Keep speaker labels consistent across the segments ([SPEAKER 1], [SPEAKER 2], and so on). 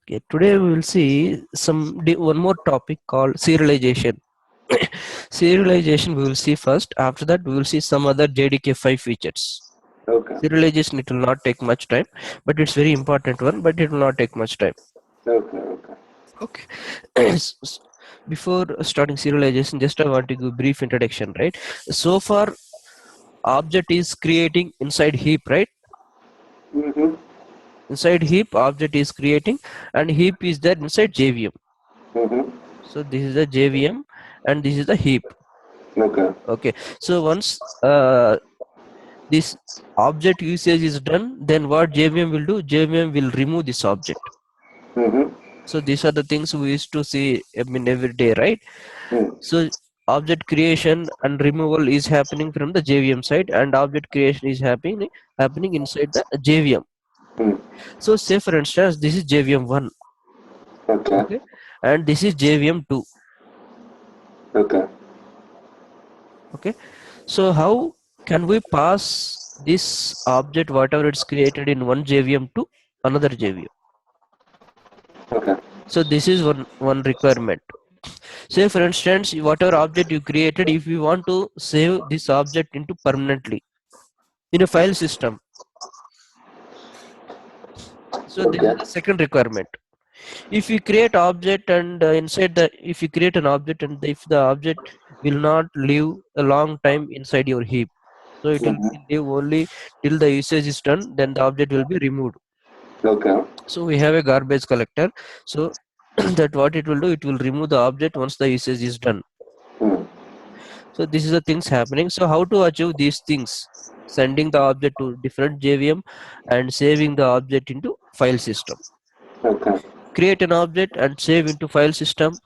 [SPEAKER 1] Okay, today we will see one more topic called serialization. Serialization we will see first. After that, we will see some other JDK5 features.
[SPEAKER 2] Okay.
[SPEAKER 1] Serialization, it will not take much time, but it's very important one. But it will not take much time.
[SPEAKER 2] Okay. Okay.
[SPEAKER 1] Okay. Before starting serialization, just I want to give a brief introduction. Right. So far, object is creating inside heap. Right.
[SPEAKER 2] Mhm.
[SPEAKER 1] Inside heap, object is creating, and heap is there inside JVM.
[SPEAKER 2] Mhm.
[SPEAKER 1] So this is the JVM, and this is the heap.
[SPEAKER 2] Okay.
[SPEAKER 1] Okay, so once this object usage is done, then what JVM will do? JVM will remove this object.
[SPEAKER 2] Mhm.
[SPEAKER 1] So these are the things we used to see, I mean, every day, right?
[SPEAKER 2] Mm.
[SPEAKER 1] So object creation and removal is happening from the JVM side, and object creation is happening inside the JVM.
[SPEAKER 2] Mm.
[SPEAKER 1] So say for instance, this is JVM1,
[SPEAKER 2] Okay.
[SPEAKER 1] okay, and this is JVM2,
[SPEAKER 2] Okay.
[SPEAKER 1] okay. So how can we pass this object, whatever it's created in one JVM, to another JVM?
[SPEAKER 2] Okay.
[SPEAKER 1] So this is one requirement. Say for instance, whatever object you created, if you want to save this object into permanently in a file system, so this is
[SPEAKER 2] Okay.
[SPEAKER 1] the second requirement. If you create object and inside the, if you create an object and if the object will not live a long time inside your heap, so it will
[SPEAKER 2] Mhm.
[SPEAKER 1] live only till the usage is done, then the object will be removed.
[SPEAKER 2] Okay.
[SPEAKER 1] So we have a garbage collector, so that what it will do, it will remove the object once the usage is done.
[SPEAKER 2] Mm.
[SPEAKER 1] So this is the things happening. So how to achieve these things? Sending the object to different JVM and saving the object into file system.
[SPEAKER 2] Okay.
[SPEAKER 1] Create an object and save into file system.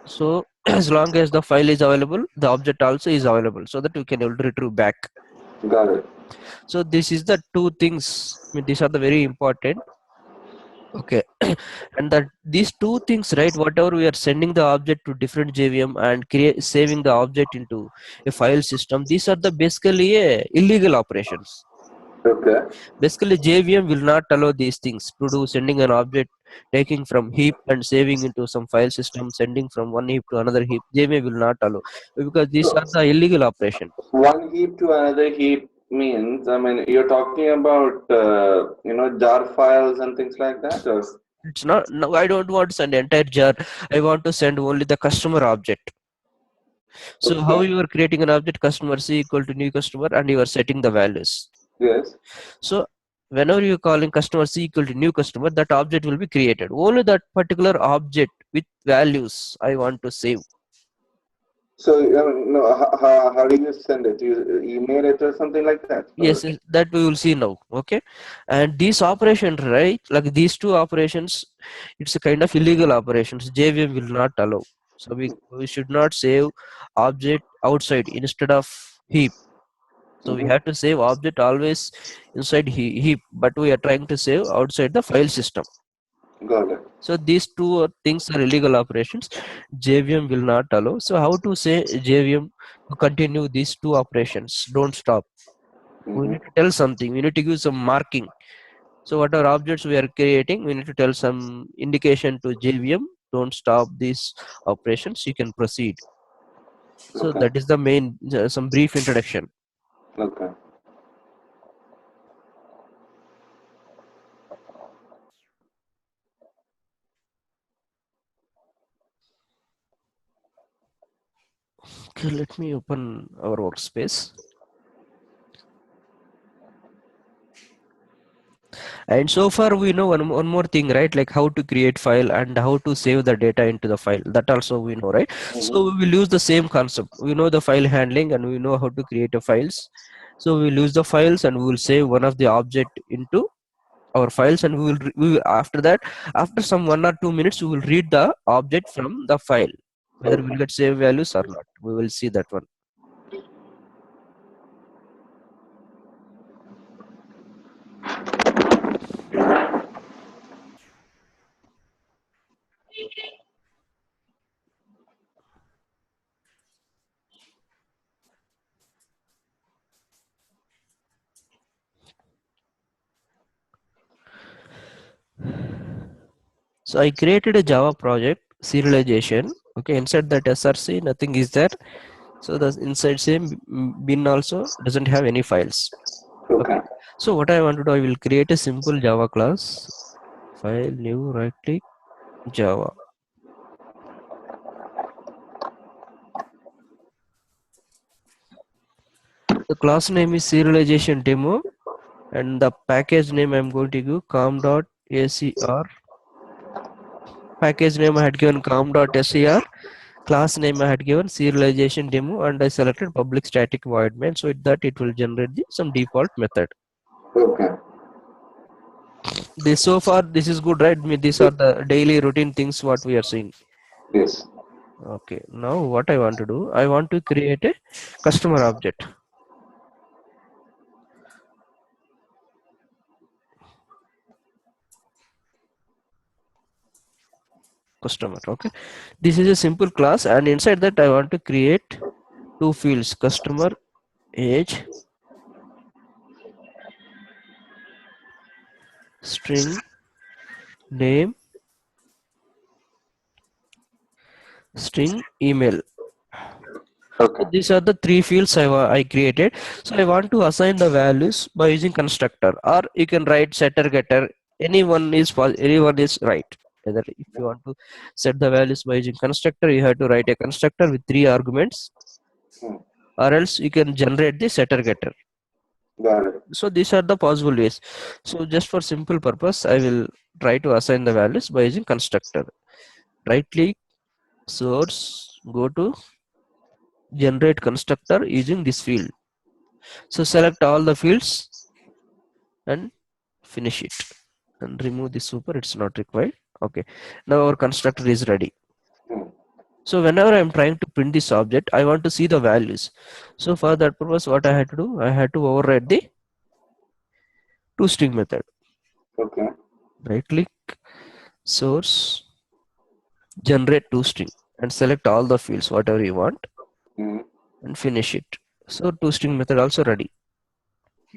[SPEAKER 1] So as long as the file is available, the object also is available, so that we can able to retrieve back.
[SPEAKER 2] Got it.
[SPEAKER 1] So this is the two things. I mean, these are the very important. Okay, and that these two things, right? Whatever we are sending the object to different JVM and create saving the object into a file system, these are the basically illegal operations.
[SPEAKER 2] Okay.
[SPEAKER 1] Basically, JVM will not allow these things to do, sending an object, taking from heap and saving into some file system, sending from one heap to another heap. JVM will not allow, because these
[SPEAKER 2] So
[SPEAKER 1] are the illegal operation.
[SPEAKER 2] one heap to another heap means, I mean, you're talking about jar files and things like that, or
[SPEAKER 1] It's not. No, I don't want to send entire jar. I want to send only the customer object. So how
[SPEAKER 2] okay.
[SPEAKER 1] you are creating an object, customer C equal to new customer, and you are setting the values.
[SPEAKER 2] Yes.
[SPEAKER 1] So whenever you are calling customer C equal to new customer, that object will be created. Only that particular object with values I want to save.
[SPEAKER 2] So no, how do you send it? You email it or something like that, or
[SPEAKER 1] Yes, that we will see now. Okay, and these operations, right? Like these two operations, it's a kind of illegal operations. JVM will not allow. So we should not save object outside instead of heap. So we
[SPEAKER 2] Mhm.
[SPEAKER 1] have to save object always inside heap, but we are trying to save outside the file system.
[SPEAKER 2] Got it.
[SPEAKER 1] So these two things are illegal operations. JVM will not allow. So how to say JVM to continue these two operations? Don't stop. We
[SPEAKER 2] Mhm.
[SPEAKER 1] need to tell something. We need to give some marking. So whatever objects we are creating, we need to tell some indication to JVM. Don't stop these operations. You can proceed. So
[SPEAKER 2] Okay.
[SPEAKER 1] that is the main, some brief introduction.
[SPEAKER 2] Okay.
[SPEAKER 1] Okay, let me open our workspace. And so far we know one more thing, right? Like how to create file and how to save the data into the file. That also we know, right?
[SPEAKER 2] Mhm.
[SPEAKER 1] So we will use the same concept. We know the file handling and we know how to create a files. So we will use the files and we will save one of the object into our files, and we will after that, after some 1 or 2 minutes, we will read the object from the file, whether we will
[SPEAKER 2] Okay.
[SPEAKER 1] get save values or not. We will see that one. So I created a Java project, serialization. Okay, inside that src, nothing is there. So the inside same bin also doesn't have any files.
[SPEAKER 2] Okay.
[SPEAKER 1] Okay. So what I want to do, I will create a simple Java class. File, new, right click, Java. The class name is Serialization Demo, and the package name I'm going to give com.acr. Package name I had given com.ser. Class name I had given Serialization Demo, and I selected public static void main, so that it will generate some default method.
[SPEAKER 2] Okay.
[SPEAKER 1] This so far this is good, right? I mean, these are the daily routine things what we are seeing.
[SPEAKER 2] Yes.
[SPEAKER 1] Okay, now what I want to do, I want to create a customer object. Customer. Okay, this is a simple class, and inside that I want to create two fields: customer age, string name, string email.
[SPEAKER 2] Okay.
[SPEAKER 1] So these are the three fields I created. So I want to assign the values by using constructor, or you can write setter getter. Anyone is right. Either if you want to set the values by using constructor, you have to write a constructor with three arguments,
[SPEAKER 2] Hmm.
[SPEAKER 1] or else you can generate the setter getter.
[SPEAKER 2] Got it.
[SPEAKER 1] So these are the possible ways. So just for simple purpose, I will try to assign the values by using constructor. Right click, source, go to generate constructor using this field. So select all the fields and finish it, and remove this super, it's not required. Okay, now our constructor is ready.
[SPEAKER 2] Hmm.
[SPEAKER 1] So whenever I'm trying to print this object, I want to see the values. So for that purpose, what I had to do, I had to override the toString method.
[SPEAKER 2] Okay.
[SPEAKER 1] Right click, source, generate toString, and select all the fields whatever you want
[SPEAKER 2] Hmm.
[SPEAKER 1] and finish it. So toString method also ready.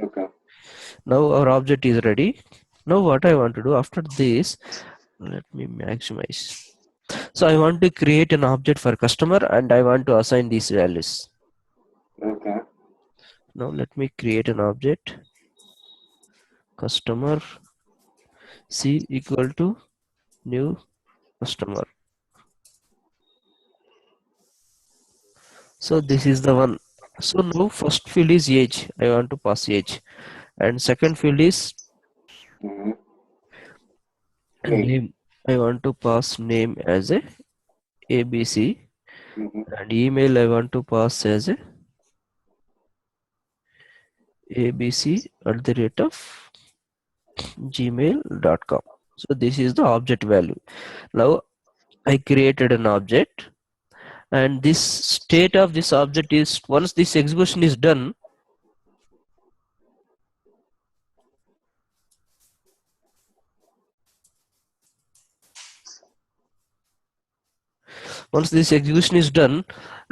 [SPEAKER 2] Okay.
[SPEAKER 1] Now our object is ready. Now what I want to do after this, let me maximize. So I want to create an object for customer, and I want to assign these values.
[SPEAKER 2] Okay.
[SPEAKER 1] Now let me create an object, customer C equal to new customer. So this is the one. So now first field is age. I want to pass age, and second field is
[SPEAKER 2] Hmm. Name.
[SPEAKER 1] name. I want to pass name as a ABC,
[SPEAKER 2] Hmm.
[SPEAKER 1] and email I want to pass as a ABC at the rate of gmail.com. So this is the object value. Now I created an object, and this state of this object is, once this execution is done, once this execution is done,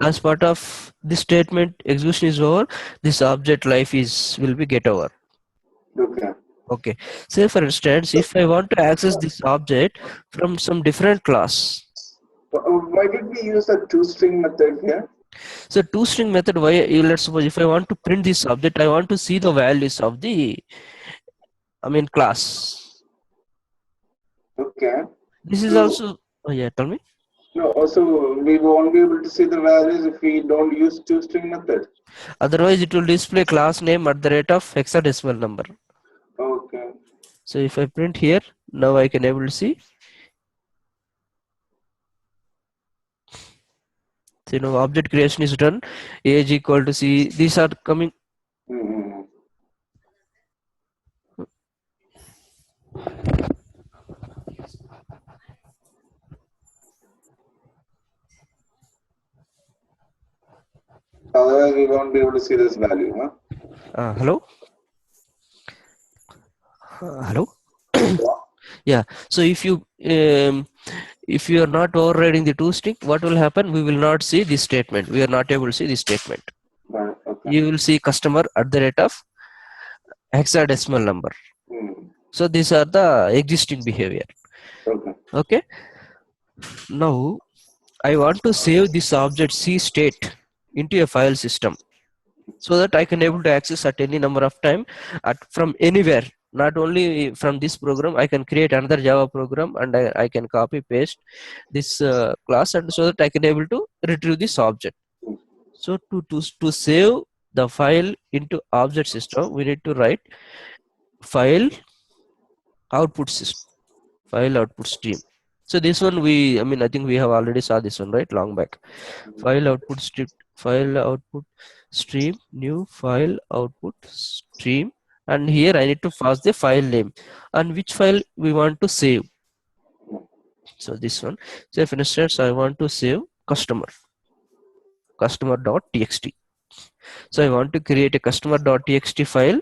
[SPEAKER 1] as part of this statement execution is over, this object life is will be get over.
[SPEAKER 2] Okay.
[SPEAKER 1] Okay, say for instance, if I want to access this object from some different class.
[SPEAKER 2] Why did we use the toString method here?
[SPEAKER 1] So toString method, why, let's suppose if I want to print this object, I want to see the values of the, I mean, class.
[SPEAKER 2] Okay.
[SPEAKER 1] This is
[SPEAKER 2] So
[SPEAKER 1] also, oh yeah, tell me.
[SPEAKER 2] no, also we won't be able to see the values if we don't use toString method.
[SPEAKER 1] Otherwise, it will display class name at the rate of hexadecimal number.
[SPEAKER 2] Okay.
[SPEAKER 1] So if I print here, now I can able to see. So, object creation is done. Age equal to C. These are coming.
[SPEAKER 2] Mm-hmm. Otherwise, we won't be able to see this value, huh?
[SPEAKER 1] Hello. Hello. Yeah. So if you are not overriding the toString, what will happen? We will not see this statement. We are not able to see this statement.
[SPEAKER 2] Right. Okay.
[SPEAKER 1] You will see customer at the rate of hexadecimal number.
[SPEAKER 2] Mm.
[SPEAKER 1] So these are the existing behavior.
[SPEAKER 2] Okay.
[SPEAKER 1] Okay. Now I want to save this object C state into a file system so that I can able to access at any number of time from anywhere. Not only from this program, I can create another Java program and I can copy paste this class, and so that I can able to retrieve this object. So to save the file into object system, we need to write file output system, file output stream. So this one I think we have already saw this one, right, long back. File output stream, file output stream, new file output stream, and here I need to pass the file name and which file we want to save. So this one, say for instance I want to save customer.txt. So I want to create a customer.txt file.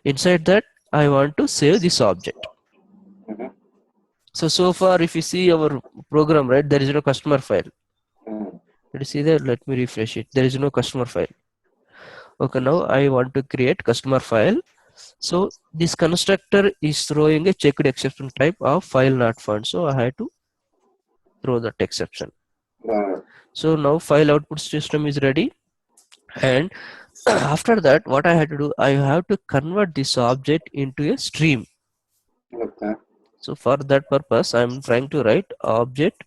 [SPEAKER 1] Inside that I want to save this object.
[SPEAKER 2] Mm-hmm.
[SPEAKER 1] So far if you see our program, right, there is no customer file.
[SPEAKER 2] Mm-hmm.
[SPEAKER 1] Let me see there, let me refresh it. There is no customer file. Okay, now I want to create customer file. So this constructor is throwing a checked exception type of file not found. So I had to throw that exception. So now file output system is ready, and after that what I had to do, I have to convert this object into a stream.
[SPEAKER 2] Okay.
[SPEAKER 1] So for that purpose I'm trying to write object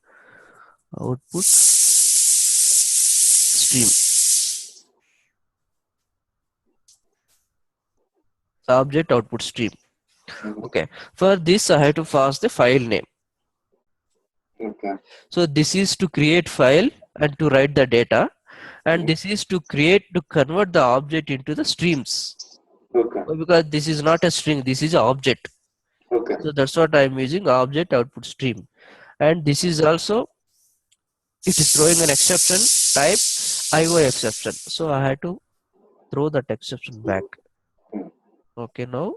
[SPEAKER 1] output stream, object output stream.
[SPEAKER 2] Mm-hmm.
[SPEAKER 1] Okay, for this I have to pass the file name.
[SPEAKER 2] Okay.
[SPEAKER 1] So this is to create file and to write the data, and this is to convert the object into the streams.
[SPEAKER 2] Okay.
[SPEAKER 1] Because this is not a string, this is an object.
[SPEAKER 2] Okay.
[SPEAKER 1] So that's what I'm using, object output stream. And this is also, it is throwing an exception type IO exception. So I had to throw that exception back. Okay, now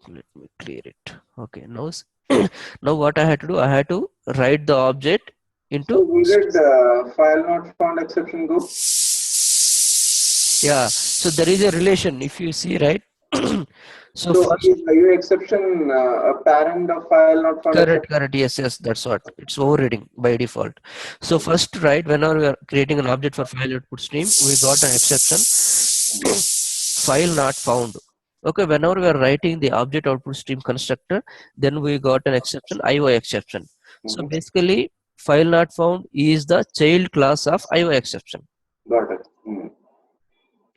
[SPEAKER 1] let me clear it. Okay, now now what I had to do, I had to write the object into.
[SPEAKER 2] So we did file not found exception go?
[SPEAKER 1] Yeah, so there is a relation if you see, right? So first,
[SPEAKER 2] is IO exception a parent of file not found exception?
[SPEAKER 1] yes, that's what, it's overriding by default. So first, right, whenever we are creating an object for file output stream, we got an exception file not found. Okay, whenever we are writing the object output stream constructor, then we got an exception IO exception. So basically file not found is the child class of IO exception.
[SPEAKER 2] Got it. Mm-hmm.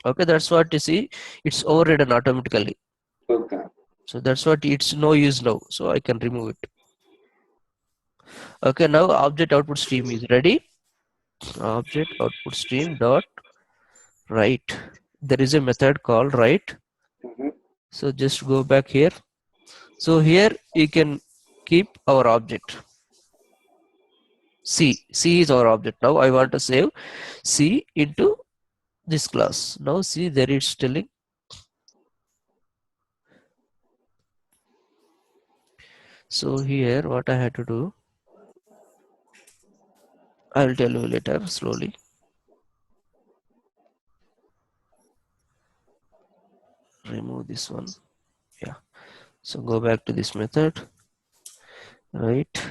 [SPEAKER 1] Okay, that's what you see, it's overridden automatically.
[SPEAKER 2] Okay.
[SPEAKER 1] So that's what, it's no use now, so I can remove it. Okay, now object output stream is ready. Object output stream dot write. There is a method called write.
[SPEAKER 2] Mm-hmm.
[SPEAKER 1] So just go back here. So here you can keep our object. C is our object. Now I want to save C into this class. Now see, there it's telling. So here what I had to do, I will tell you later slowly. Remove this one. Yeah. So go back to this method. Write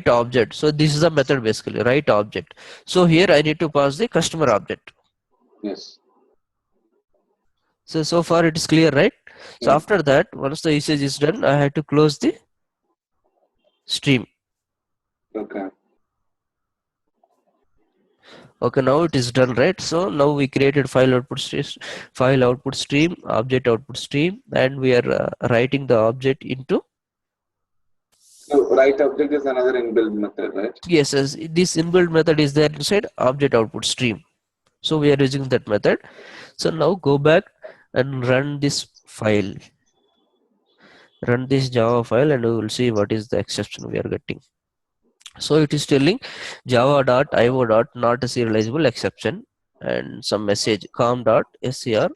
[SPEAKER 1] object. So this is the method basically, write object. So here I need to pass the customer object.
[SPEAKER 2] Yes.
[SPEAKER 1] So far it is clear, right? So after that, once the usage is done, I have to close the stream.
[SPEAKER 2] Okay.
[SPEAKER 1] Okay, now it is done, right? So now we created file output stream, object output stream, and we are writing the object into.
[SPEAKER 2] So write object is another inbuilt method, right?
[SPEAKER 1] Yes, this inbuilt method is there inside object output stream. So we are using that method. So now go back and run this file. Run this Java file and we will see what is the exception we are getting. So it is telling java.io not a serializable exception and some message com.scr.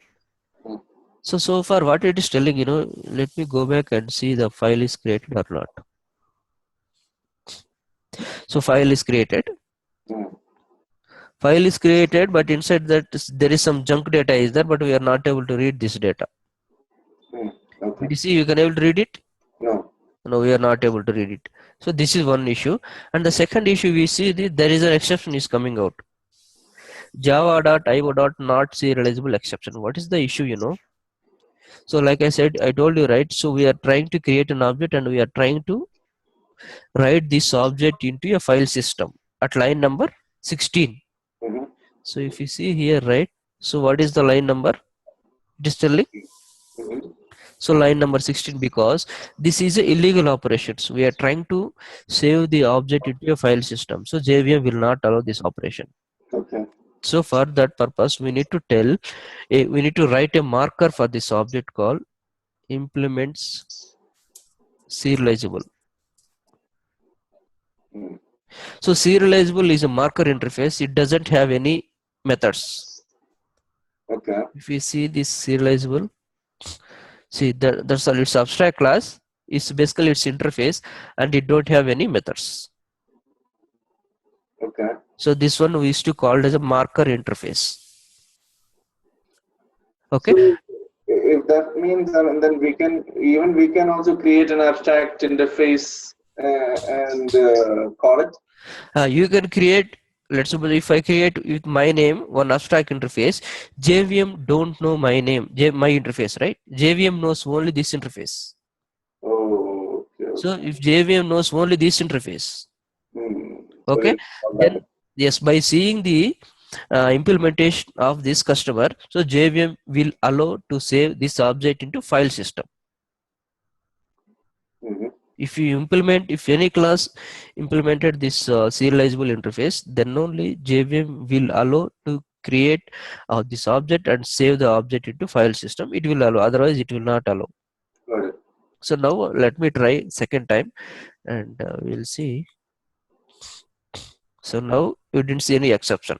[SPEAKER 1] So far what it is telling, let me go back and see the file is created or not. So file is created. File is created, but inside that there is some junk data is there, but we are not able to read this data.
[SPEAKER 2] Okay.
[SPEAKER 1] Did you see you can able to read it?
[SPEAKER 2] No.
[SPEAKER 1] No, we are not able to read it. So this is one issue. And the second issue we see there is an exception is coming out. Java.io dot not serializable exception. What is the issue, you know? So like I said, I told you, right? So we are trying to create an object and we are trying to write this object into a file system at line number 16.
[SPEAKER 2] Mm-hmm.
[SPEAKER 1] So if you see here, right? So what is the line number? It is telling.
[SPEAKER 2] Mm-hmm.
[SPEAKER 1] So line number 16, because this is a illegal operations. We are trying to save the object into a file system. So JVM will not allow this operation.
[SPEAKER 2] Okay.
[SPEAKER 1] So for that purpose, we need to we need to write a marker for this object called implements serializable.
[SPEAKER 2] Mm.
[SPEAKER 1] So serializable is a marker interface. It doesn't have any methods.
[SPEAKER 2] Okay.
[SPEAKER 1] If you see this serializable, see that's all. It's abstract class. It's basically its interface, and it don't have any methods.
[SPEAKER 2] Okay.
[SPEAKER 1] So this one we used to call it as a marker interface. Okay.
[SPEAKER 2] So if that means, then we can also create an abstract interface and call it.
[SPEAKER 1] You can create. Let's suppose if I create with my name one abstract interface, JVM don't know my name, my interface, right? JVM knows only this interface.
[SPEAKER 2] Oh, okay,
[SPEAKER 1] So
[SPEAKER 2] okay.
[SPEAKER 1] if JVM knows only this interface,
[SPEAKER 2] So
[SPEAKER 1] okay,
[SPEAKER 2] you call
[SPEAKER 1] then
[SPEAKER 2] that.
[SPEAKER 1] yes, by seeing the implementation of this customer, so JVM will allow to save this object into file system.
[SPEAKER 2] Mm-hmm.
[SPEAKER 1] If you implement, if any class implemented this serializable interface, then only JVM will allow to create this object and save the object into file system. It will allow, otherwise it will not allow.
[SPEAKER 2] Got it.
[SPEAKER 1] So now let me try second time and we'll see. So now you didn't see any exception.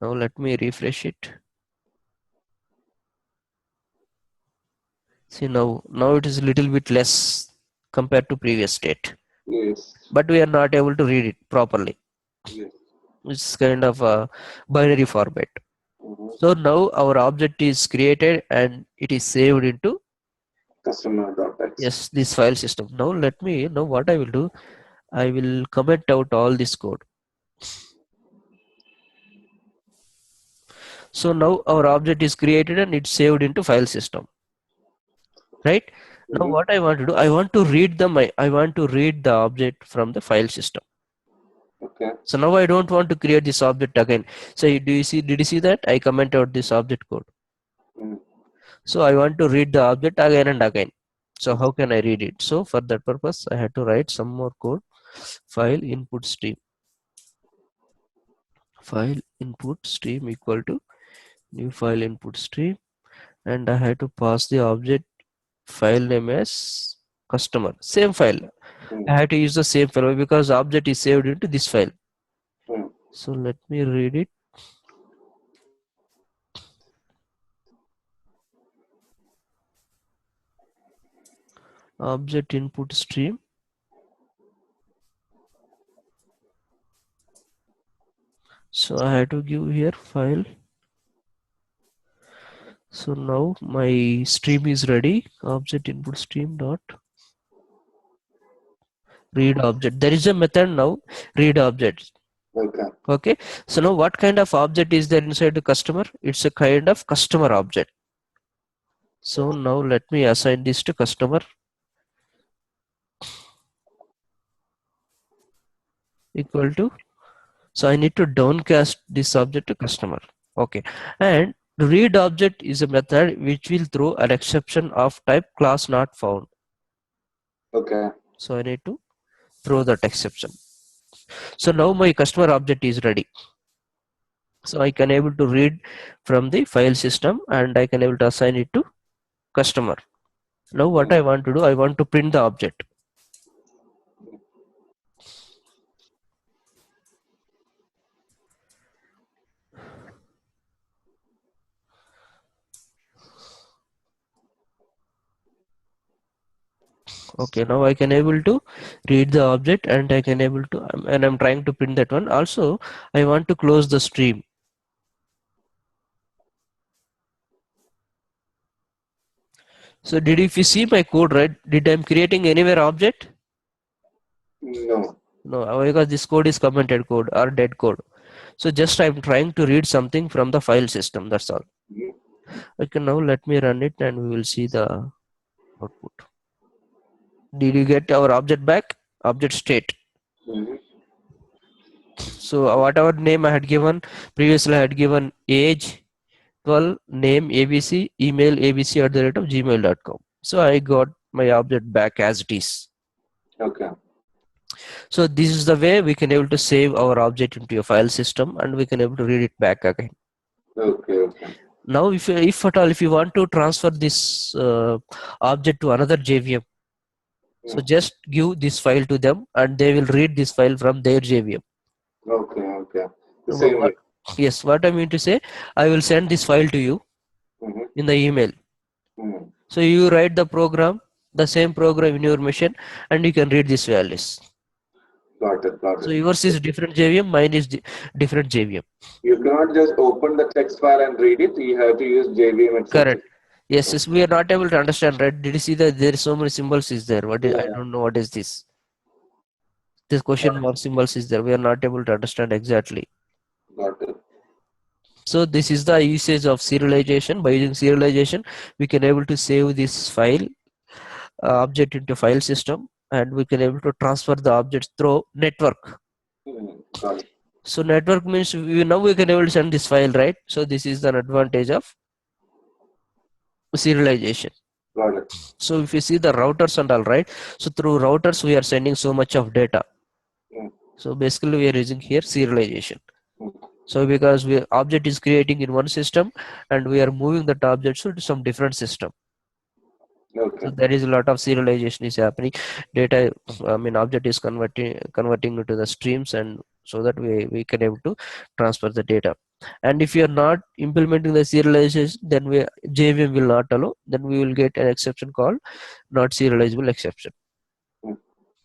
[SPEAKER 1] Now let me refresh it. See now it is a little bit less compared to previous state,
[SPEAKER 2] Yes.
[SPEAKER 1] but we are not able to read it properly.
[SPEAKER 2] Yes.
[SPEAKER 1] It's kind of a binary format.
[SPEAKER 2] Mm-hmm.
[SPEAKER 1] So now our object is created and it is saved into
[SPEAKER 2] Customer.txt.
[SPEAKER 1] this file system. Now what I will do, I will comment out all this code. So now our object is created and it's saved into file system, right? Now
[SPEAKER 2] Mm-hmm.
[SPEAKER 1] what I want to do, I want to read the object from the file system.
[SPEAKER 2] Okay.
[SPEAKER 1] So now I don't want to create this object again. So did you see that I comment out this object code?
[SPEAKER 2] Mm-hmm.
[SPEAKER 1] So I want to read the object again and again. So how can I read it? So for that purpose, I had to write some more code. File input stream. File input stream equal to new file input stream, and I had to pass the object file name as customer. Same file. I had to use the same file because object is saved into this file.
[SPEAKER 2] Mm-hmm.
[SPEAKER 1] So let me read it. Object input stream. So I had to give here file. So now my stream is ready. Object input stream dot read object. There is a method now, read object.
[SPEAKER 2] Okay.
[SPEAKER 1] Okay. So now what kind of object is there inside the customer? It's a kind of customer object. So now let me assign this to customer equal to. So I need to downcast this object to customer. Okay. And read object is a method which will throw an exception of type class not found.
[SPEAKER 2] Okay.
[SPEAKER 1] So I need to throw that exception. So now my customer object is ready. So I can able to read from the file system and I can able to assign it to customer. Now what I want to do, I want to print the object. Okay, now I can able to read the object and I can able to, and I'm trying to print that one. Also, I want to close the stream. So if you see my code, right, did I'm creating anywhere object?
[SPEAKER 2] No.
[SPEAKER 1] No, because this code is commented code or dead code. So just I'm trying to read something from the file system, that's all.
[SPEAKER 2] Mhm.
[SPEAKER 1] Okay, now let me run it and we will see the output. Did you get our object back? Object state.
[SPEAKER 2] Mhm.
[SPEAKER 1] So whatever name I had given, previously I had given age 12, name ABC, email ABC at the rate of gmail.com. So I got my object back as it is.
[SPEAKER 2] Okay.
[SPEAKER 1] So this is the way we can able to save our object into a file system and we can able to read it back again.
[SPEAKER 2] Okay. Okay.
[SPEAKER 1] Now if at all if you want to transfer this object to another JVM, so
[SPEAKER 2] Mm.
[SPEAKER 1] just give this file to them and they will read this file from their JVM.
[SPEAKER 2] Okay. Okay. The
[SPEAKER 1] Wha-
[SPEAKER 2] same
[SPEAKER 1] what-
[SPEAKER 2] way.
[SPEAKER 1] yes, what I mean to say, I will send this file to you
[SPEAKER 2] Mhm.
[SPEAKER 1] in the email.
[SPEAKER 2] Mhm.
[SPEAKER 1] So you write the program, the same program in your machine, and you can read these values.
[SPEAKER 2] Got it. Got
[SPEAKER 1] So
[SPEAKER 2] it.
[SPEAKER 1] yours is different JVM, mine is different JVM.
[SPEAKER 2] You cannot just open the text file and read it. You have to use JVM itself.
[SPEAKER 1] Correct. Yes, yes, we are not able to understand, right? Did you see that there is so many symbols is there? I
[SPEAKER 2] Yeah.
[SPEAKER 1] don't know what is this. This question mark symbols is there. We are not able to understand exactly.
[SPEAKER 2] Got it.
[SPEAKER 1] So this is the usage of serialization. By using serialization, we can able to save this file object into file system, and we can able to transfer the objects through network.
[SPEAKER 2] Got it.
[SPEAKER 1] So network means now we can able to send this file, right? So this is an advantage of serialization.
[SPEAKER 2] Got it.
[SPEAKER 1] So if you see the routers and all, right, so through routers we are sending so much of data.
[SPEAKER 2] Mm.
[SPEAKER 1] So basically we are using here serialization.
[SPEAKER 2] Mm.
[SPEAKER 1] So because we object is creating in one system and we are moving that object to some different system. So
[SPEAKER 2] Okay.
[SPEAKER 1] there is a lot of serialization is happening. Data, I mean, object is converting into the streams, and so that we can able to transfer the data. And if you are not implementing the serialization, then JVM will not allow. Then we will get an exception called not serializable exception.
[SPEAKER 2] Mm.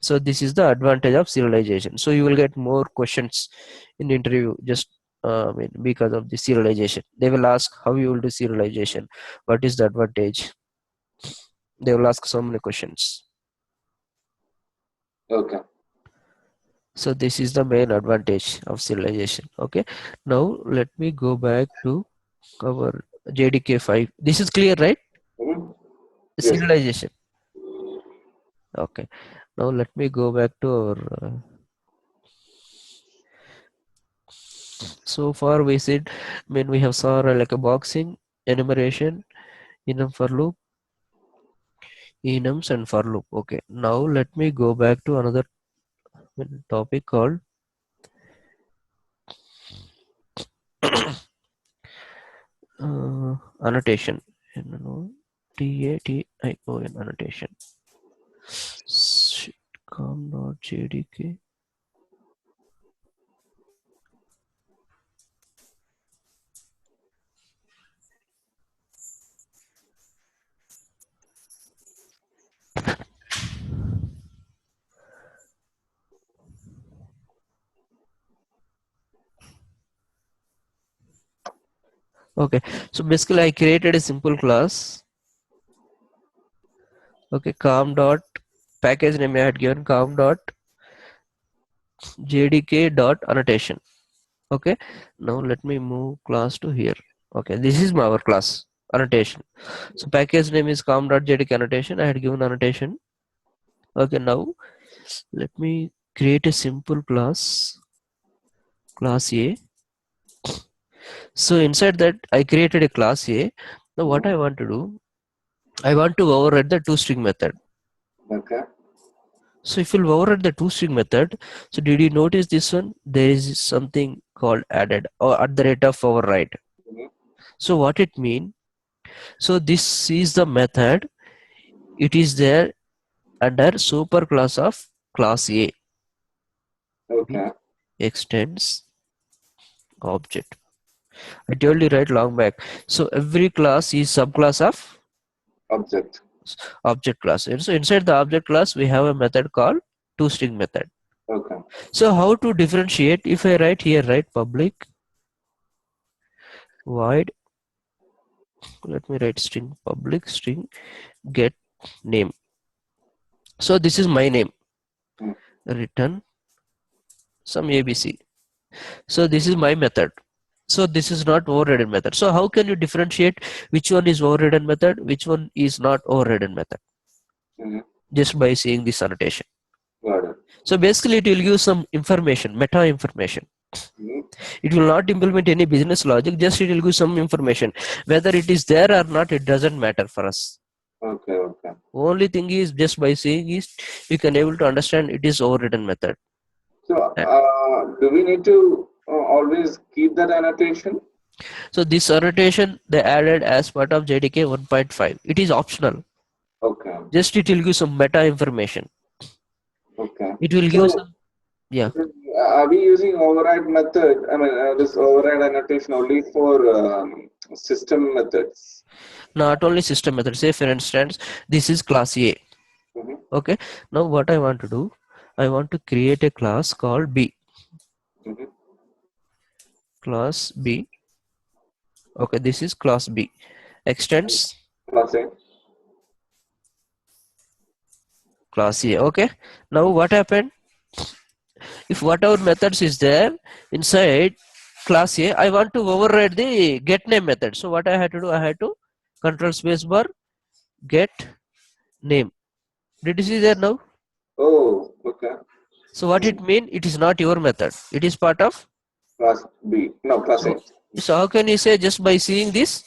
[SPEAKER 1] So this is the advantage of serialization. So you will get more questions in interview just I mean because of the serialization. They will ask how you will do serialization, what is the advantage. They will ask so many questions.
[SPEAKER 2] Okay.
[SPEAKER 1] So this is the main advantage of serialization. Okay. Now let me go back to our JDK5. This is clear, right?
[SPEAKER 2] Mhm. Yes.
[SPEAKER 1] Serialization. Okay. Now let me go back to our. So far we said, I mean we have saw like a boxing, enumeration, enum for loop, enums and for loop. Okay. Now let me go back to another topic called annotation. T-A-T-I-O-N annotation. Sitcom.jdk. Okay, so basically I created a simple class. Okay, com dot package name I had given com dot jdk dot annotation. Okay, now let me move class to here. Okay, this is our class annotation. So package name is com dot jdk annotation. I had given annotation. Okay, now let me create a simple class A. So inside that I created a class A. Now what
[SPEAKER 2] Mhm.
[SPEAKER 1] I want to do, I want to override the toString method.
[SPEAKER 2] Okay.
[SPEAKER 1] So if you'll override the toString method, so did you notice this one? There is something called added or at the rate of override.
[SPEAKER 2] Mhm.
[SPEAKER 1] So what it mean? So this is the method. It is there under superclass of class A. B
[SPEAKER 2] Okay.
[SPEAKER 1] extends object. I told you right long back. So every class is subclass of
[SPEAKER 2] Object.
[SPEAKER 1] object class. And so inside the object class, we have a method called toString method.
[SPEAKER 2] Okay.
[SPEAKER 1] So how to differentiate? If I write here, write public void. Let me write string public string get name. So this is my name.
[SPEAKER 2] Mm.
[SPEAKER 1] Return some ABC. So this is my method. So this is not overridden method. So how can you differentiate which one is overridden method, which one is not overridden method?
[SPEAKER 2] Mm.
[SPEAKER 1] Just by seeing this annotation.
[SPEAKER 2] Got it.
[SPEAKER 1] So basically it will give some information, meta information.
[SPEAKER 2] Mm.
[SPEAKER 1] It will not implement any business logic, just it will give some information. Whether it is there or not, it doesn't matter for us.
[SPEAKER 2] Okay, okay.
[SPEAKER 1] Only thing is just by seeing is we can able to understand it is overridden method.
[SPEAKER 2] So,
[SPEAKER 1] Uh,
[SPEAKER 2] do we need to always keep that annotation?
[SPEAKER 1] So this annotation they added as part of JDK 1.5. It is optional.
[SPEAKER 2] Okay,
[SPEAKER 1] Just it will give some meta information.
[SPEAKER 2] okay.
[SPEAKER 1] It will give
[SPEAKER 2] So,
[SPEAKER 1] some, yeah.
[SPEAKER 2] are we using override method? I mean, this override annotation only for system methods?
[SPEAKER 1] Not only system method. Say for instance, this is class A.
[SPEAKER 2] Mm-hmm.
[SPEAKER 1] Okay. Now what I want to do, I want to create a class called B.
[SPEAKER 2] Mm-hmm.
[SPEAKER 1] Class B. Okay, this is class B. Extends
[SPEAKER 2] Class A.
[SPEAKER 1] class A. Okay. Now what happened? If whatever methods is there inside class A, I want to override the get name method. So what I had to do, I had to control space bar get name. Did you see there now?
[SPEAKER 2] Oh, okay.
[SPEAKER 1] So what it mean? It is not your method. It is part of.
[SPEAKER 2] Class B. No, class A.
[SPEAKER 1] So how can you say just by seeing this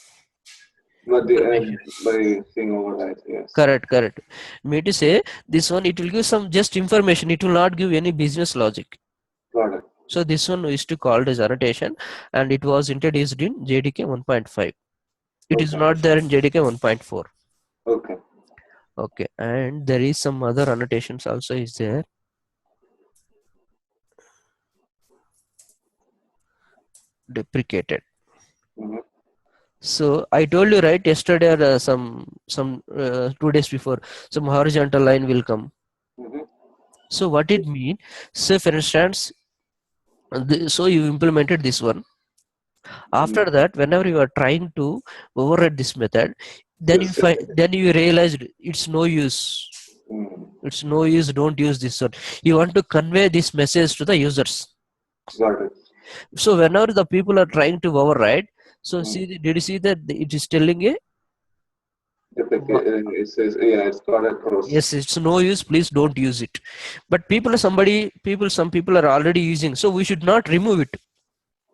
[SPEAKER 2] But the,
[SPEAKER 1] information?
[SPEAKER 2] by seeing override, yes.
[SPEAKER 1] Correct, correct. Me to say this one it will give some just information. It will not give any business logic.
[SPEAKER 2] Got it.
[SPEAKER 1] So this one is to called as annotation, and it was introduced in JDK 1.5. It is
[SPEAKER 2] Okay.
[SPEAKER 1] not there in JDK 1.4.
[SPEAKER 2] Okay.
[SPEAKER 1] Okay, and there is some other annotations also is there. Deprecated.
[SPEAKER 2] Mm-hmm.
[SPEAKER 1] So I told you right yesterday or some 2 days before some horizontal line will come.
[SPEAKER 2] Mm-hmm.
[SPEAKER 1] So what it mean? Say for instance, so you implemented this one.
[SPEAKER 2] Mm-hmm.
[SPEAKER 1] After that, whenever you are trying to override this method, then you
[SPEAKER 2] Yes.
[SPEAKER 1] find then you realized it's no use.
[SPEAKER 2] Mm.
[SPEAKER 1] It's no use. Don't use this one. You want to convey this message to the users.
[SPEAKER 2] Got it.
[SPEAKER 1] So whenever the people are trying to override, so
[SPEAKER 2] Mm.
[SPEAKER 1] see, did you see that it is telling a
[SPEAKER 2] It says, yeah, it's got a cross.
[SPEAKER 1] yes, it's no use. Please don't use it. But some people are already using. So we should not remove it.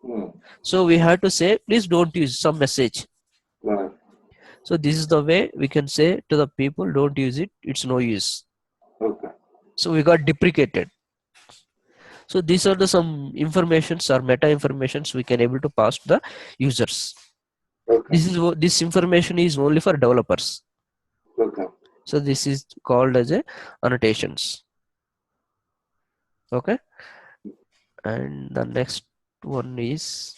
[SPEAKER 2] Mm.
[SPEAKER 1] So we have to say, please don't use some message.
[SPEAKER 2] Right.
[SPEAKER 1] So this is the way we can say to the people, don't use it. It's no use.
[SPEAKER 2] Okay.
[SPEAKER 1] So we got deprecated. So these are the some informations or meta informations we can able to pass to the users.
[SPEAKER 2] Okay.
[SPEAKER 1] This information is only for developers.
[SPEAKER 2] Okay.
[SPEAKER 1] So this is called as a annotations. Okay, and the next one is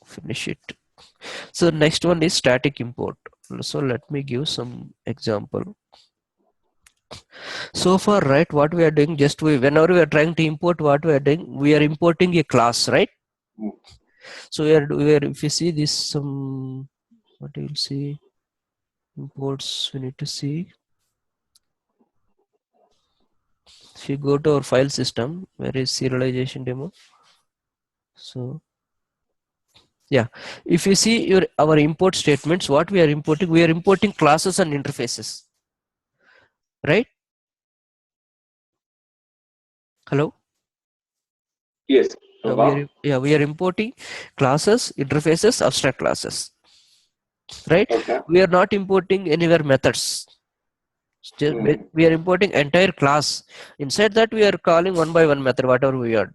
[SPEAKER 1] finish it. So next one is static import. So let me give some example. So far, right, what we are doing, just whenever we are trying to import, what we are doing, we are importing a class, right?
[SPEAKER 2] Mm.
[SPEAKER 1] So if you see this, some what you will see imports, we need to see. If you go to our file system, where is serialization demo? So yeah, if you see our import statements, what we are importing classes and interfaces, right? Hello.
[SPEAKER 2] Yes. Wow.
[SPEAKER 1] We are importing classes, interfaces, abstract classes, right?
[SPEAKER 2] Okay.
[SPEAKER 1] We are not importing anywhere methods.
[SPEAKER 2] Mm.
[SPEAKER 1] We are importing entire class. Inside that we are calling one by one method, whatever we are.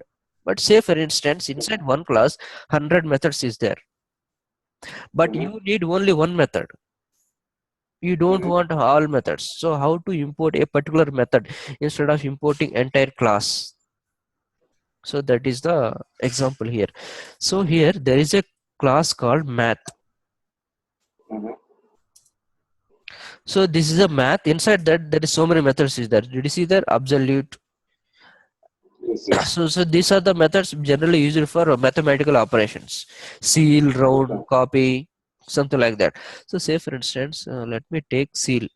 [SPEAKER 1] But say for instance, inside one class, 100 methods is there, but
[SPEAKER 2] Mm-hmm.
[SPEAKER 1] you need only one method. You don't
[SPEAKER 2] Mm-hmm.
[SPEAKER 1] want all methods. So how to import a particular method instead of importing entire class? So that is the example here. So here there is a class called math.
[SPEAKER 2] Mm-hmm.
[SPEAKER 1] So this is a math. Inside that there is so many methods is there. Did you see there? Absolute.
[SPEAKER 2] Yes, yes.
[SPEAKER 1] So these are the methods generally used for mathematical operations. Seal,
[SPEAKER 2] Okay.
[SPEAKER 1] round, copy, something like that. So say for instance, let me take seal.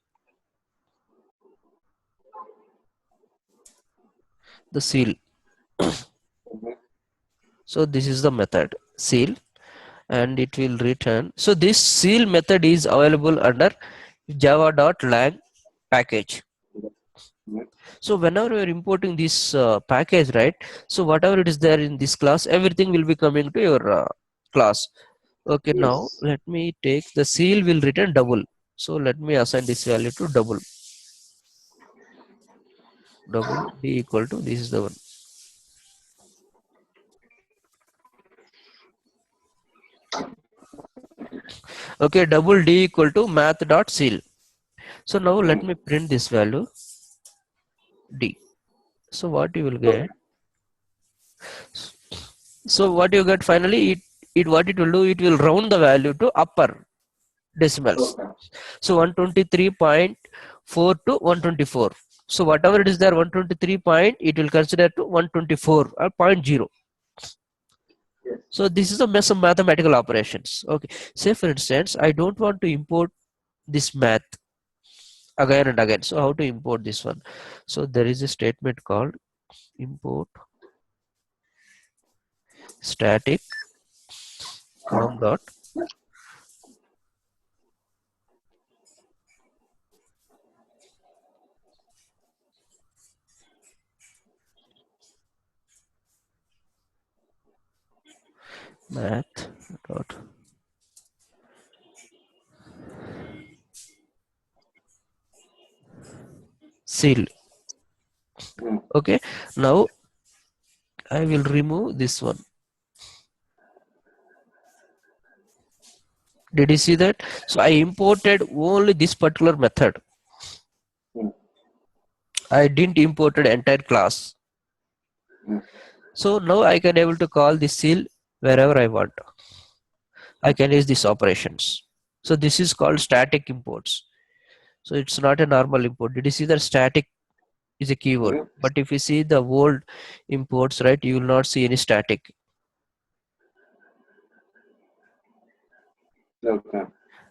[SPEAKER 1] The seal.
[SPEAKER 2] Mhm.
[SPEAKER 1] So this is the method seal, and it will return. So this seal method is available under java.lang package.
[SPEAKER 2] Mhm.
[SPEAKER 1] So whenever we are importing this package, right? So whatever it is there in this class, everything will be coming to your class. Okay, now
[SPEAKER 2] Yes.
[SPEAKER 1] let me take the seal will return double. So let me assign this value to double. Double d equal to this is the one. Okay, double d equal to math dot seal. So now let
[SPEAKER 2] Mhm.
[SPEAKER 1] me print this value d. So what you will
[SPEAKER 2] Okay.
[SPEAKER 1] get? So what you get finally, it what it will do, it will round the value to upper decimals.
[SPEAKER 2] Okay.
[SPEAKER 1] So 123.4 to 124. So whatever it is there 123 point, it will consider to 124 or point 0.
[SPEAKER 2] Yes.
[SPEAKER 1] So this is a mess of mathematical operations. Okay. Say for instance, I don't want to import this math again and again. So how to import this one? So there is a statement called import static com dot math dot seal.
[SPEAKER 2] Mhm.
[SPEAKER 1] Okay. Now I will remove this one. Did you see that? So I imported only this particular method.
[SPEAKER 2] Mhm.
[SPEAKER 1] I didn't imported entire class.
[SPEAKER 2] Mhm.
[SPEAKER 1] So now I can able to call this seal wherever I want. I can use these operations. So this is called static imports. So it's not a normal import. Did you see that static is a keyword?
[SPEAKER 2] Mhm.
[SPEAKER 1] But if you see the old imports, right, you will not see any static.
[SPEAKER 2] Okay.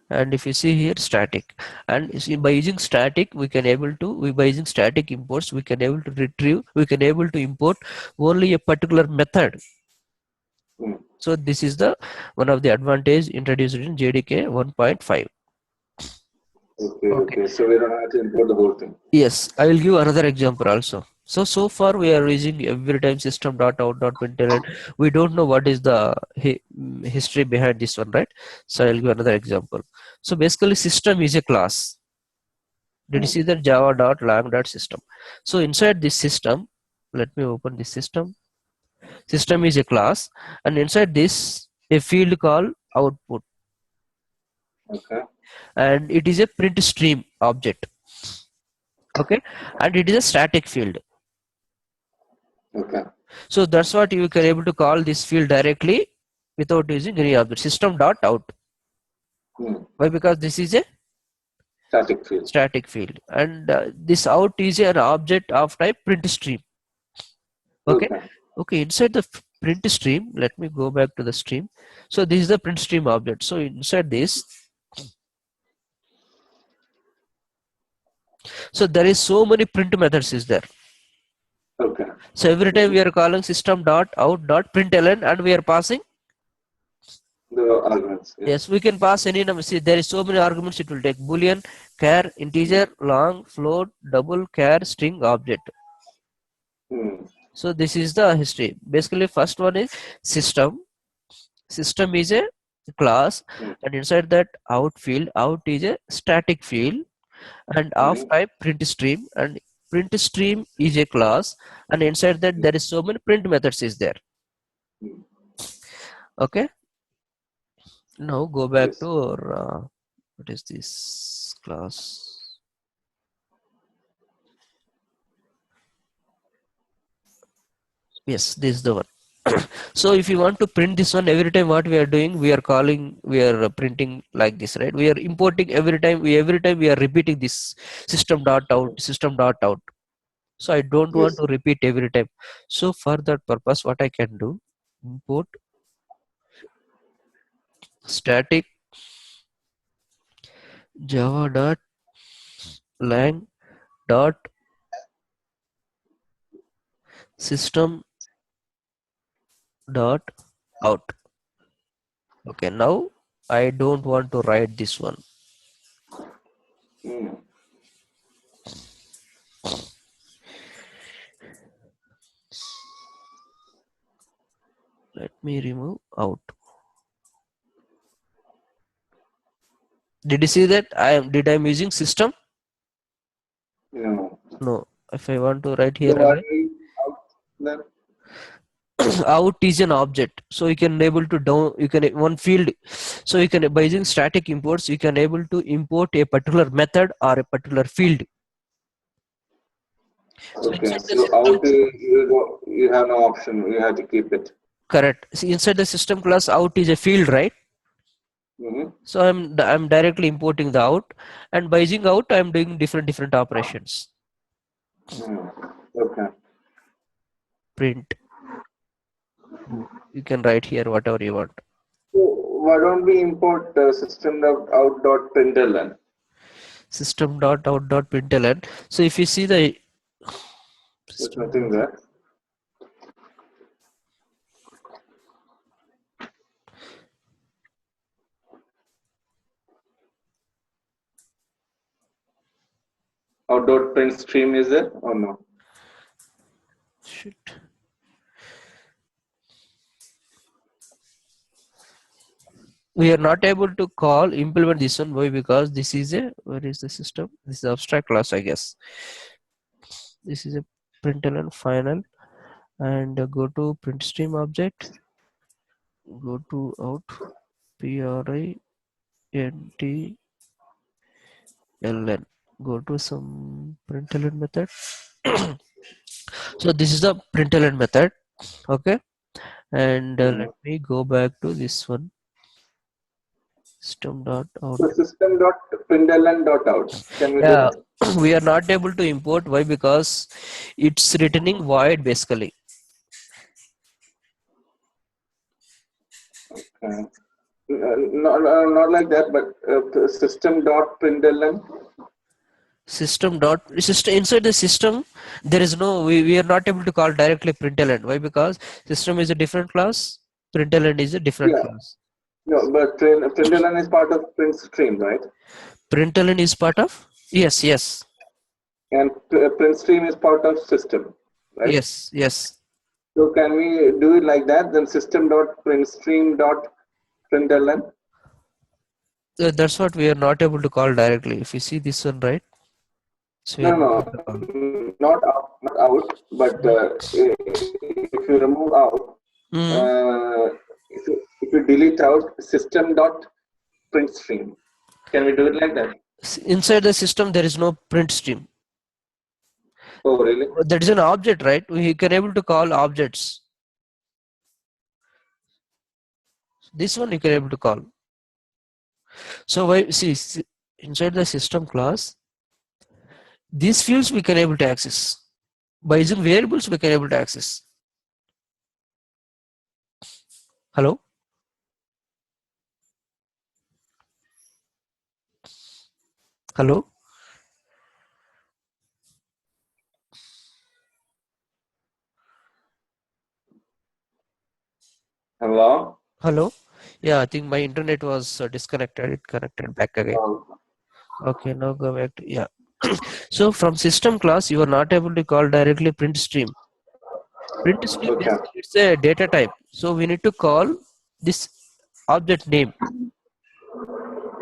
[SPEAKER 1] And if you see here static, and you see by using static, we can able to by using static imports, we can able to retrieve, we can able to import only a particular method.
[SPEAKER 2] Mhm.
[SPEAKER 1] So this is the one of the advantage introduced in JDK 1.5.
[SPEAKER 2] Okay.
[SPEAKER 1] Okay.
[SPEAKER 2] Okay. So we don't have to import the whole thing.
[SPEAKER 1] Yes, I will give another example also. So far we are using every time system.out.println. We don't know what is the history behind this one, right? So I'll give another example. So basically system is a class. Did you
[SPEAKER 2] Mhm.
[SPEAKER 1] see that java.lang.system? So inside this system, let me open this system. System is a class, and inside this a field called output,
[SPEAKER 2] Okay.
[SPEAKER 1] and it is a print stream object. Okay, and it is a static field.
[SPEAKER 2] Okay.
[SPEAKER 1] So that's what you can able to call this field directly without using any object. System dot out.
[SPEAKER 2] Mhm.
[SPEAKER 1] Why? Because this is a
[SPEAKER 2] Static field.
[SPEAKER 1] static field, and this out is an object of type print stream. Okay.
[SPEAKER 2] Okay.
[SPEAKER 1] Okay. Inside the print stream, let me go back to the stream. So this is the print stream object. So inside this, so there is so many print methods is there.
[SPEAKER 2] Okay.
[SPEAKER 1] So every time
[SPEAKER 2] Mhm.
[SPEAKER 1] we are calling system dot out dot println, and we are passing.
[SPEAKER 2] The arguments. Yeah.
[SPEAKER 1] Yes, we can pass any number. See, there is so many arguments it will take. Boolean, char, integer, long, float, double, char, string, object.
[SPEAKER 2] Hmm.
[SPEAKER 1] So this is the history. Basically, first one is system. System is a class,
[SPEAKER 2] Hmm.
[SPEAKER 1] and inside that out field, out is a static field, and of
[SPEAKER 2] Hmm.
[SPEAKER 1] type print stream, and print stream is a class, and inside that there is so many print methods is there.
[SPEAKER 2] Hmm.
[SPEAKER 1] Okay. Now go back to
[SPEAKER 2] Yes.
[SPEAKER 1] our, what is this class? Yes, this is the one. So if you want to print this one every time, what we are doing, we are calling, we are printing like this, right? We are importing every time we are repeating this system dot out, system dot out. So I don't want
[SPEAKER 2] Yes.
[SPEAKER 1] to repeat every time. So for that purpose, what I can do, import static java dot lang dot system dot out. Okay, now I don't want to write this one.
[SPEAKER 2] Mm.
[SPEAKER 1] Let me remove out. Did you see that I'm using system?
[SPEAKER 2] No.
[SPEAKER 1] No. If I want to write here
[SPEAKER 2] So why
[SPEAKER 1] again,
[SPEAKER 2] do we out then?
[SPEAKER 1] out is an object. So you can able to down, you can one field. So you can, by using static imports, you can able to import a particular method or a particular field. So
[SPEAKER 2] Okay.
[SPEAKER 1] inside the
[SPEAKER 2] So
[SPEAKER 1] system,
[SPEAKER 2] out you have no option. You have to keep it.
[SPEAKER 1] correct. See, inside the system class, out is a field, right?
[SPEAKER 2] Mm-hmm.
[SPEAKER 1] So I'm directly importing the out, and by using out, I'm doing different operations.
[SPEAKER 2] Mm. Okay.
[SPEAKER 1] Print. You can write here whatever you want.
[SPEAKER 2] So why don't we import system.out.println?
[SPEAKER 1] System dot out dot println. So if you see the
[SPEAKER 2] There's
[SPEAKER 1] system
[SPEAKER 2] nothing
[SPEAKER 1] dot,
[SPEAKER 2] there. Out.print stream is there or no?
[SPEAKER 1] shit. We are not able to call implement this one. Why? Because this is a, where is the system? This is abstract class, I guess. This is a println final, and go to print stream object. Go to out print ln. Go to some println method. So this is the println method. Okay, and
[SPEAKER 2] Mm-hmm.
[SPEAKER 1] let me go back to this one. System dot out.
[SPEAKER 2] So system.println.out. Can we do
[SPEAKER 1] Yeah,
[SPEAKER 2] that?
[SPEAKER 1] we are not able to import. Why? Because it's returning void basically.
[SPEAKER 2] Okay. Not like that, but system.println.
[SPEAKER 1] System dot system, inside the system there is no, we are not able to call directly println. Why? Because system is a different class, println is a different
[SPEAKER 2] Yeah.
[SPEAKER 1] class.
[SPEAKER 2] No, but println is part of print stream, right?
[SPEAKER 1] Println is part of, yes,
[SPEAKER 2] And print stream is part of system, right?
[SPEAKER 1] yes.
[SPEAKER 2] So can we do it like that? Then system.printstream.println.
[SPEAKER 1] That's what we are not able to call directly. If you see this one, right? So we
[SPEAKER 2] No,
[SPEAKER 1] are not
[SPEAKER 2] no,
[SPEAKER 1] able to call.
[SPEAKER 2] not out. But if you remove out,
[SPEAKER 1] Mhm.
[SPEAKER 2] if you delete out system.printstream, can we do it like that?
[SPEAKER 1] Inside the system there is no print stream.
[SPEAKER 2] Oh, really?
[SPEAKER 1] That is an object, right? We can able to call objects. This one you can able to call. So why, see, inside the system class, these fields we can able to access. By using variables we can able to access. Hello? Hello?
[SPEAKER 2] Hello?
[SPEAKER 1] Hello? Yeah, I think my internet was disconnected. It connected back again.
[SPEAKER 2] Oh,
[SPEAKER 1] Okay, now go back to, yeah. So from system class, you are not able to call directly print stream. Print stream
[SPEAKER 2] okay.
[SPEAKER 1] basically it's a data type. So we need to call this object name.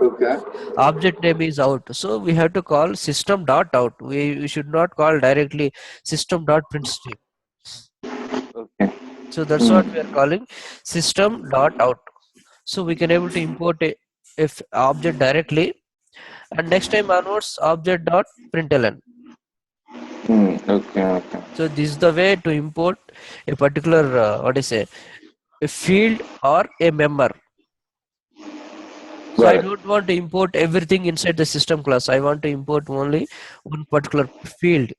[SPEAKER 2] Okay.
[SPEAKER 1] Object name is out. So we have to call system dot out. We should not call directly system dot print stream.
[SPEAKER 2] Okay.
[SPEAKER 1] So that's what we are
[SPEAKER 2] Hmm.
[SPEAKER 1] calling system dot out. So we can able to import a if object directly, and next time onwards object dot println.
[SPEAKER 2] Okay, okay.
[SPEAKER 1] So this is the way to import a particular what I say, a field or a member. So
[SPEAKER 2] Got
[SPEAKER 1] I
[SPEAKER 2] it.
[SPEAKER 1] don't want to import everything inside the system class. I want to import only one particular field.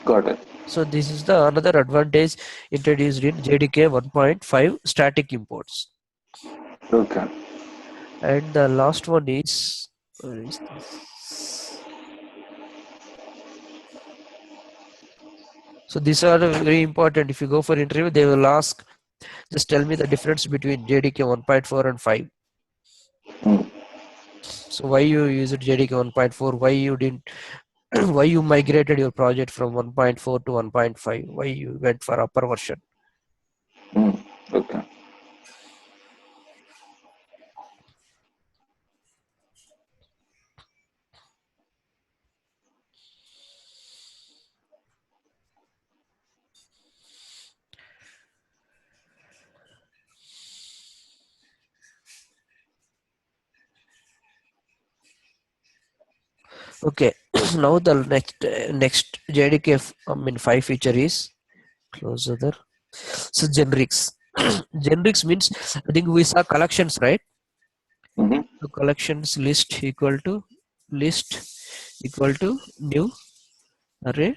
[SPEAKER 2] Got it.
[SPEAKER 1] So this is the another advantage introduced in JDK 1.5 static imports.
[SPEAKER 2] Okay.
[SPEAKER 1] And the last one is, where is this? So these are very important. If you go for interview, they will ask, just tell me the difference between JDK 1.4 and 5.
[SPEAKER 2] Mm,
[SPEAKER 1] So why you used JDK 1.4? Why you didn't? Why you migrated your project from 1.4 to 1.5? Why you went for upper version?
[SPEAKER 2] mm, okay.
[SPEAKER 1] Okay. Now the next JDK 5 feature is close other. So generics. Generics means, I think we saw collections, right?
[SPEAKER 2] Mm-hmm.
[SPEAKER 1] So collections list equal to new array.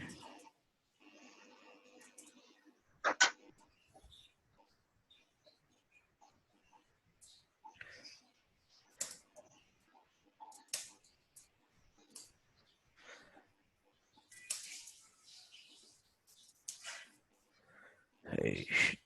[SPEAKER 1] Hey, shit.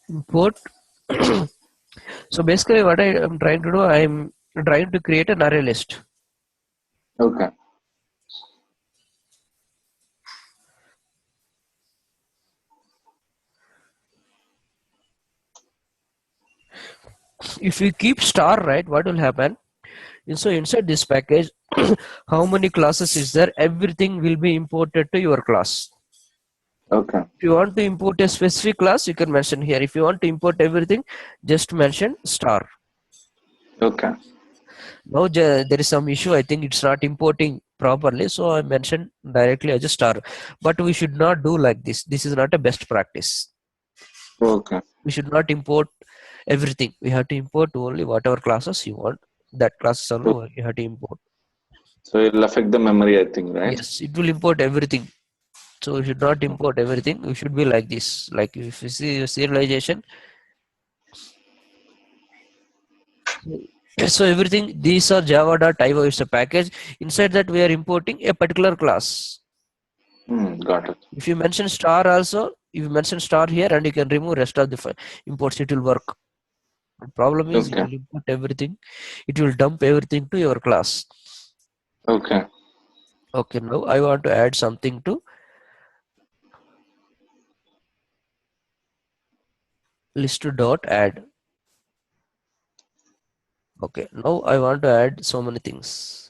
[SPEAKER 1] Import. So basically what I am trying to do, I am trying to create an array list.
[SPEAKER 2] Okay.
[SPEAKER 1] If we keep star, right, what will happen? So inside this package, how many classes is there? Everything will be imported to your class.
[SPEAKER 2] Okay.
[SPEAKER 1] If you want to import a specific class, you can mention here. If you want to import everything, just mention star.
[SPEAKER 2] Okay.
[SPEAKER 1] Now there is some issue. I think it's not importing properly, so I mentioned directly as a star. But we should not do like this. This is not a best practice.
[SPEAKER 2] Okay.
[SPEAKER 1] We should not import everything. We have to import only whatever classes you want. That classes
[SPEAKER 2] So,
[SPEAKER 1] only you have to import.
[SPEAKER 2] so it'll affect the memory, I think, right?
[SPEAKER 1] Yes, it will import everything. So we should not import everything. We should be like this. Like if you see serialization, so everything, these are java.io is a package. Inside that we are importing a particular class.
[SPEAKER 2] Got it.
[SPEAKER 1] If you mention star also, if you mention star here and you can remove rest of the imports, it will work. The problem is it
[SPEAKER 2] Okay.
[SPEAKER 1] will import everything. It will dump everything to your class.
[SPEAKER 2] Okay.
[SPEAKER 1] Okay, now I want to add something to list.add. Okay, now I want to add so many things.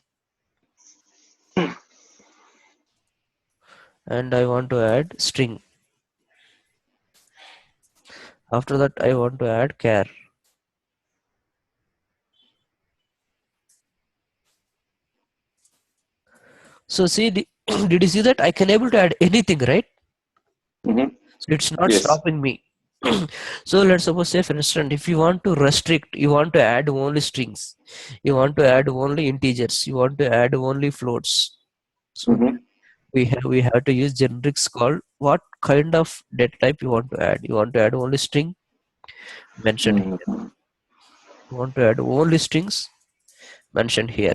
[SPEAKER 1] And I want to add string. After that, I want to add char. So see, did you see that I can able to add anything, right?
[SPEAKER 2] Mm-hmm.
[SPEAKER 1] So it's not
[SPEAKER 2] Yes.
[SPEAKER 1] stopping me. So let's suppose, say for instance, if you want to restrict, you want to add only strings, you want to add only integers, you want to add only floats. So
[SPEAKER 2] Mm-hmm.
[SPEAKER 1] we have to use generics called what kind of data type you want to add. You want to add only string, mention here.
[SPEAKER 2] Mm-hmm.
[SPEAKER 1] You want to add only strings, mention here.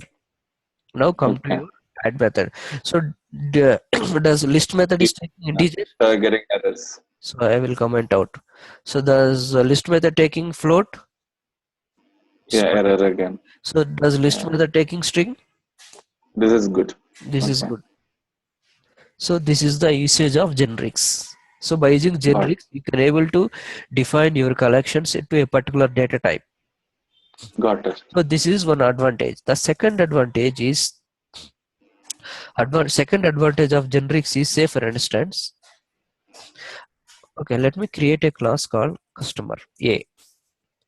[SPEAKER 1] Now come to
[SPEAKER 2] Okay.
[SPEAKER 1] your add method. So does list method is taking integer?
[SPEAKER 2] Getting errors.
[SPEAKER 1] So I will comment out. So does list method taking float? It's
[SPEAKER 2] Yeah,
[SPEAKER 1] not
[SPEAKER 2] error
[SPEAKER 1] taking.
[SPEAKER 2] again.
[SPEAKER 1] So does list
[SPEAKER 2] Yeah.
[SPEAKER 1] method taking string?
[SPEAKER 2] This is good.
[SPEAKER 1] This is
[SPEAKER 2] Okay.
[SPEAKER 1] good. So this is the usage of generics. So by using
[SPEAKER 2] Got
[SPEAKER 1] generics, you can able to define your collections into a particular data type.
[SPEAKER 2] got it.
[SPEAKER 1] So this is one advantage. The second advantage is second advantage of generics is, say for instance, okay, let me create a class called customer A.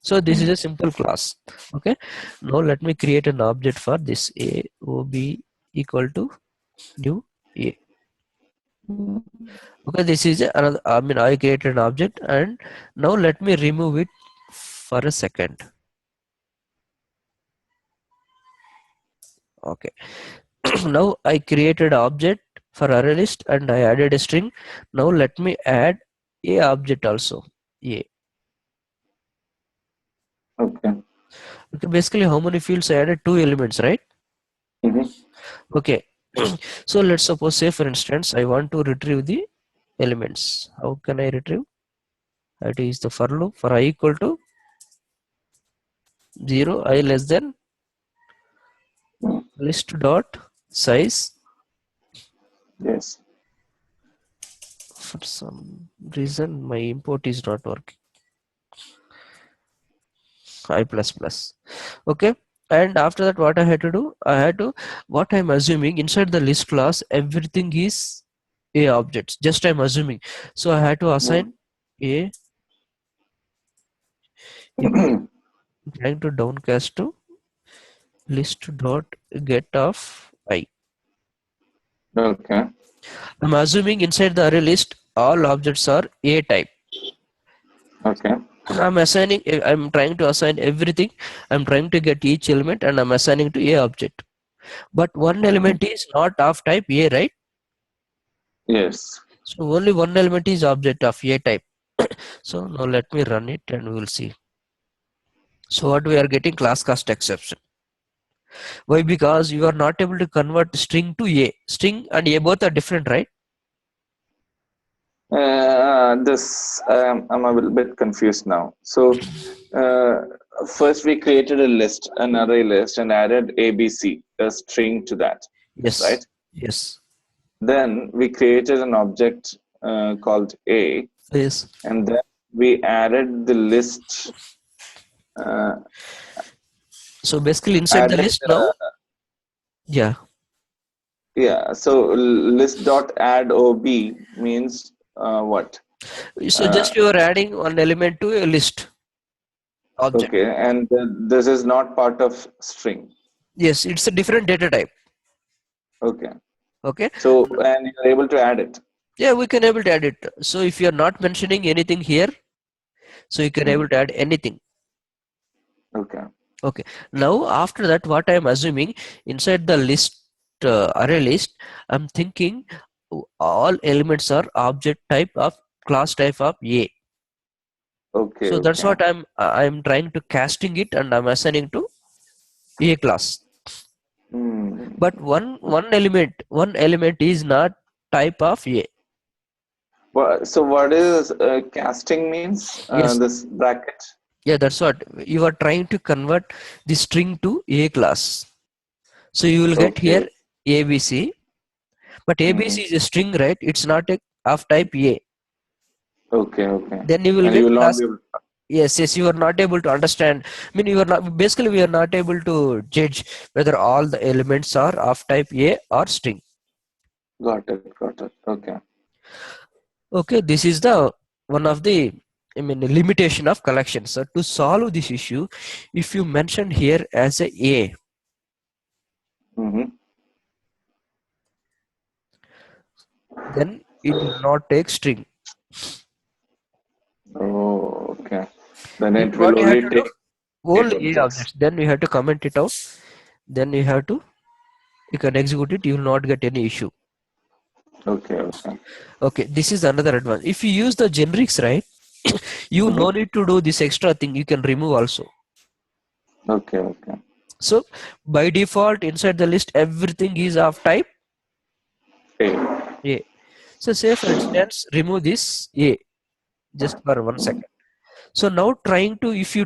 [SPEAKER 1] So this is a simple class. Okay, now let me create an object for this A O B equal to new A. Okay, this is another, I mean, I created an object, and now let me remove it for a second. Okay, now I created object for array list and I added a string. Now let me add a object also, A.
[SPEAKER 2] Okay.
[SPEAKER 1] Okay, basically how many fields I added? Two elements, right?
[SPEAKER 2] Mm-hmm.
[SPEAKER 1] Okay, so let's suppose, say for instance, I want to retrieve the elements. How can I retrieve? I have to use the for loop for I equal to 0, I less than list dot size.
[SPEAKER 2] Yes.
[SPEAKER 1] For some reason my import is not working. I plus plus. Okay, and after that what I had to do, I had to, what I'm assuming inside the list class everything is a objects, just I'm assuming. So I had to assign a equal, trying to downcast to list dot get of I.
[SPEAKER 2] Okay.
[SPEAKER 1] I'm assuming inside the array list all objects are a type.
[SPEAKER 2] Okay.
[SPEAKER 1] I'm trying to assign everything. I'm trying to get each element and I'm assigning to a object. But one element is not of type A, right?
[SPEAKER 2] Yes.
[SPEAKER 1] So only one element is object of A type. So now let me run it and we will see. So what we are getting, class cast exception. Why? Because you are not able to convert string to A. String and A both are different, right?
[SPEAKER 2] This I'm a little bit confused now. So uh, first we created a list, an array list, and added ABC, a string to that,
[SPEAKER 1] Yes.
[SPEAKER 2] right?
[SPEAKER 1] Yes.
[SPEAKER 2] Then we created an object called A,
[SPEAKER 1] Yes.
[SPEAKER 2] and then we added the list. Uh,
[SPEAKER 1] So basically inside the
[SPEAKER 2] added
[SPEAKER 1] list now, yeah.
[SPEAKER 2] Yeah. So list dot add ob means what?
[SPEAKER 1] So
[SPEAKER 2] Uh,
[SPEAKER 1] just you are adding one element to a list object.
[SPEAKER 2] okay, and this is not part of string.
[SPEAKER 1] Yes, it's a different data type.
[SPEAKER 2] Okay.
[SPEAKER 1] Okay.
[SPEAKER 2] So and you're able to add it.
[SPEAKER 1] Yeah, we can able to add it. So if you are not mentioning anything here, so you can
[SPEAKER 2] Hmm.
[SPEAKER 1] able to add anything.
[SPEAKER 2] Okay.
[SPEAKER 1] Okay. Now after that, what I am assuming inside the list array list, I'm thinking all elements are object type of class type of A.
[SPEAKER 2] Okay.
[SPEAKER 1] So that's
[SPEAKER 2] Okay.
[SPEAKER 1] what I'm trying to casting it and I'm assigning to A class.
[SPEAKER 2] Hmm.
[SPEAKER 1] But one element is not type of A.
[SPEAKER 2] So what is casting means?
[SPEAKER 1] Yes.
[SPEAKER 2] This bracket.
[SPEAKER 1] Yeah, that's what you are trying to convert the string to A class. So you will get
[SPEAKER 2] Okay.
[SPEAKER 1] here ABC, but
[SPEAKER 2] Hmm.
[SPEAKER 1] ABC is a string, right? It's not a of type A.
[SPEAKER 2] Okay. Okay.
[SPEAKER 1] Then you will
[SPEAKER 2] And you
[SPEAKER 1] get
[SPEAKER 2] will not
[SPEAKER 1] class.
[SPEAKER 2] be able.
[SPEAKER 1] Yes, yes, you are not able to understand. I mean, you are not, basically we are not able to judge whether all the elements are of type A or string.
[SPEAKER 2] Got it. Got it. Okay.
[SPEAKER 1] Okay, this is the one of the, I mean, limitation of collection. So to solve this issue, if you mention here as A,
[SPEAKER 2] Mm-hmm.
[SPEAKER 1] then it will not take string.
[SPEAKER 2] Oh, okay. Then
[SPEAKER 1] Then
[SPEAKER 2] it will
[SPEAKER 1] what you have
[SPEAKER 2] only
[SPEAKER 1] to do?
[SPEAKER 2] take eight
[SPEAKER 1] Only A
[SPEAKER 2] objects.
[SPEAKER 1] objects. Then you have to comment it out. Then you can execute it. You will not get any issue.
[SPEAKER 2] Okay. Okay.
[SPEAKER 1] Okay, this is another advantage. If you use the generics, right, you no
[SPEAKER 2] Mm-hmm.
[SPEAKER 1] need to do this extra thing. You can remove also.
[SPEAKER 2] Okay. Okay.
[SPEAKER 1] So by default, inside the list, everything is of type
[SPEAKER 2] Eight.
[SPEAKER 1] A. So say for instance, remove this A just for 1 second. So now if you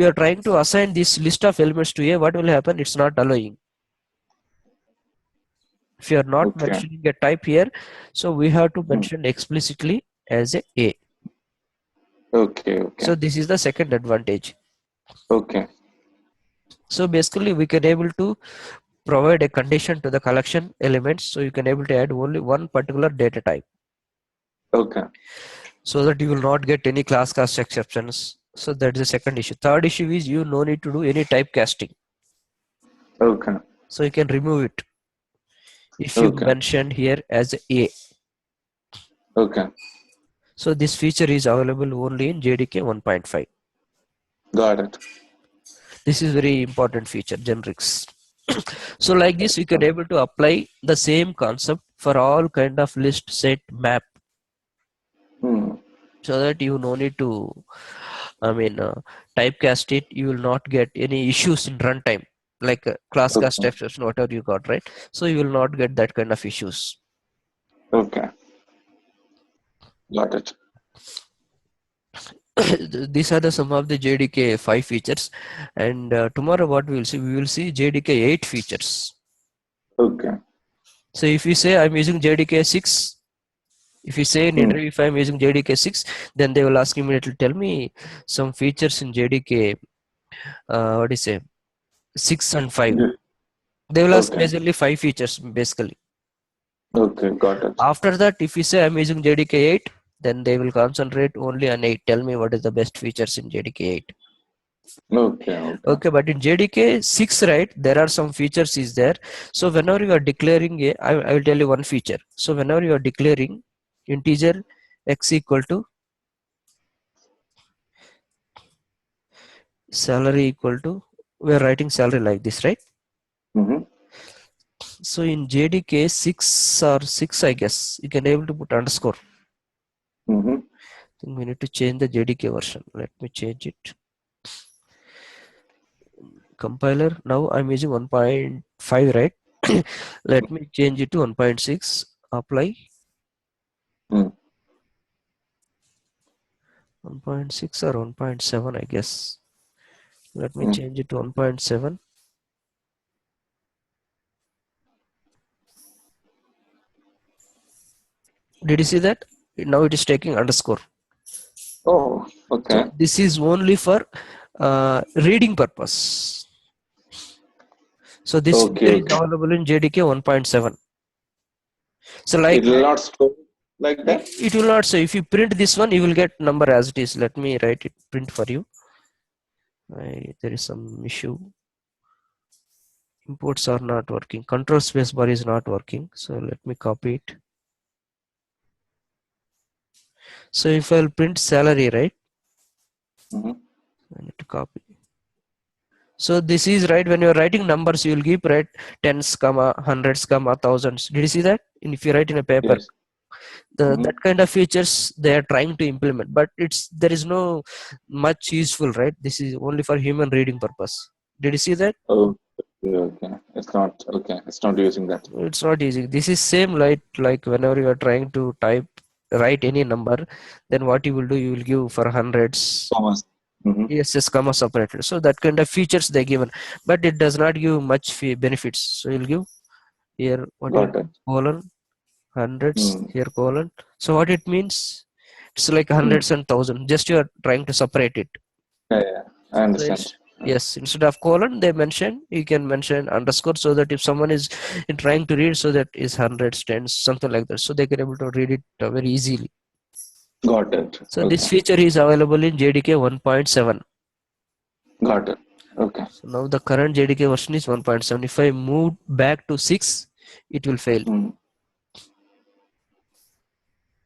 [SPEAKER 1] are trying to assign this list of elements to A, what will happen? It's not allowing. If you are not
[SPEAKER 2] Okay.
[SPEAKER 1] mentioning a type here, so we have to
[SPEAKER 2] Hmm.
[SPEAKER 1] mention explicitly as a.
[SPEAKER 2] Okay. Okay.
[SPEAKER 1] So this is the second advantage.
[SPEAKER 2] Okay.
[SPEAKER 1] So basically we can able to provide a condition to the collection elements, so you can able to add only one particular data type,
[SPEAKER 2] Okay.
[SPEAKER 1] so that you will not get any class cast exceptions. So that is the second issue. Third issue is you no need to do any typecasting,
[SPEAKER 2] Okay.
[SPEAKER 1] so you can remove it if you
[SPEAKER 2] Okay.
[SPEAKER 1] mentioned here as a.
[SPEAKER 2] Okay.
[SPEAKER 1] So this feature is available only in JDK 1.5.
[SPEAKER 2] Got it.
[SPEAKER 1] This is very important feature, generics. So like this we can
[SPEAKER 2] Okay.
[SPEAKER 1] able to apply the same concept for all kind of list, set, map,
[SPEAKER 2] Hmm.
[SPEAKER 1] so that you no need to, I mean, typecast it. You will not get any issues in runtime, like class cast
[SPEAKER 2] Okay.
[SPEAKER 1] exception, whatever you got, right? So you will not get that kind of issues.
[SPEAKER 2] Okay. Got it.
[SPEAKER 1] These are the some of the JDK 5 features, and tomorrow what we will see, we will see JDK 8 features.
[SPEAKER 2] Okay.
[SPEAKER 1] So if you say I'm using JDK 6, if you say in
[SPEAKER 2] Hmm.
[SPEAKER 1] interview if I'm using JDK 6, then they will ask immediately, tell me some features in JDK, what do you say, 6 and 5.
[SPEAKER 2] Good.
[SPEAKER 1] They will ask
[SPEAKER 2] Okay.
[SPEAKER 1] majorly 5 features basically.
[SPEAKER 2] Okay. Got it.
[SPEAKER 1] After that, if you say I'm using JDK 8, then they will concentrate only on 8. Tell me what is the best features in JDK 8.
[SPEAKER 2] Okay. Okay.
[SPEAKER 1] Okay, but in JDK 6, right, there are some features is there. So whenever you are declaring I will tell you one feature. So whenever you are declaring integer x equal to salary equal to, we are writing salary like this, right?
[SPEAKER 2] Mm-hmm.
[SPEAKER 1] So in JDK 6 or 6, I guess, you can able to put underscore.
[SPEAKER 2] Mm-hmm.
[SPEAKER 1] I think we need to change the JDK version. Let me change it. Compiler, now I'm using 1.5, right? Let me change it to 1.6. Apply.
[SPEAKER 2] Mm.
[SPEAKER 1] 1.6 or 1.7, I guess. Let me
[SPEAKER 2] Mm.
[SPEAKER 1] change it to 1.7. Did you see that? Now it is taking underscore.
[SPEAKER 2] Oh.
[SPEAKER 1] So
[SPEAKER 2] Okay.
[SPEAKER 1] this is only for reading purpose. So this
[SPEAKER 2] Okay.
[SPEAKER 1] feature is
[SPEAKER 2] Okay.
[SPEAKER 1] available in JDK 1.7. So like
[SPEAKER 2] It will not store like
[SPEAKER 1] it,
[SPEAKER 2] that.
[SPEAKER 1] it will not say, if you print this one, you will get number as it is. Let me write it, print for you. There is some issue. Imports are not working. Control space bar is not working. So let me copy it. So if I'll print salary, right?
[SPEAKER 2] Mm-hmm.
[SPEAKER 1] I need to copy. So this is right, when you're writing numbers, you will give right tens, comma, hundreds, comma, thousands. Did you see that? And if you write in a paper,
[SPEAKER 2] Yes.
[SPEAKER 1] that
[SPEAKER 2] Mm-hmm.
[SPEAKER 1] kind of features they are trying to implement, but there is no much useful, right? This is only for human reading purpose. Did you see that?
[SPEAKER 2] Oh. Okay. Okay. It's not okay. It's not using that.
[SPEAKER 1] It's not easy. This is same like whenever you are trying to write any number, then what you will do, you will give for hundreds.
[SPEAKER 2] Thomas. Mm-hmm.
[SPEAKER 1] Yes, yes, comma separated. So that kind of features they given, but it does not give much benefits. So you'll give here, what you will
[SPEAKER 2] Got it.
[SPEAKER 1] give, colon, hundreds,
[SPEAKER 2] Mm.
[SPEAKER 1] here colon. So what it means, it's like
[SPEAKER 2] Mm.
[SPEAKER 1] hundreds and thousand. Just you are trying to separate it.
[SPEAKER 2] Yeah. Yeah. I
[SPEAKER 1] So
[SPEAKER 2] understand.
[SPEAKER 1] yes, instead of colon, they mention, you can mention underscore, so that if someone is trying to read, so that is hundreds, tens, something like that. So they can able to read it very easily.
[SPEAKER 2] Got it.
[SPEAKER 1] So this
[SPEAKER 2] Okay.
[SPEAKER 1] feature is available in JDK 1.7.
[SPEAKER 2] Got it. Okay.
[SPEAKER 1] So now the current JDK version is 1.7. If I move back to 6, it will fail.
[SPEAKER 2] Mm.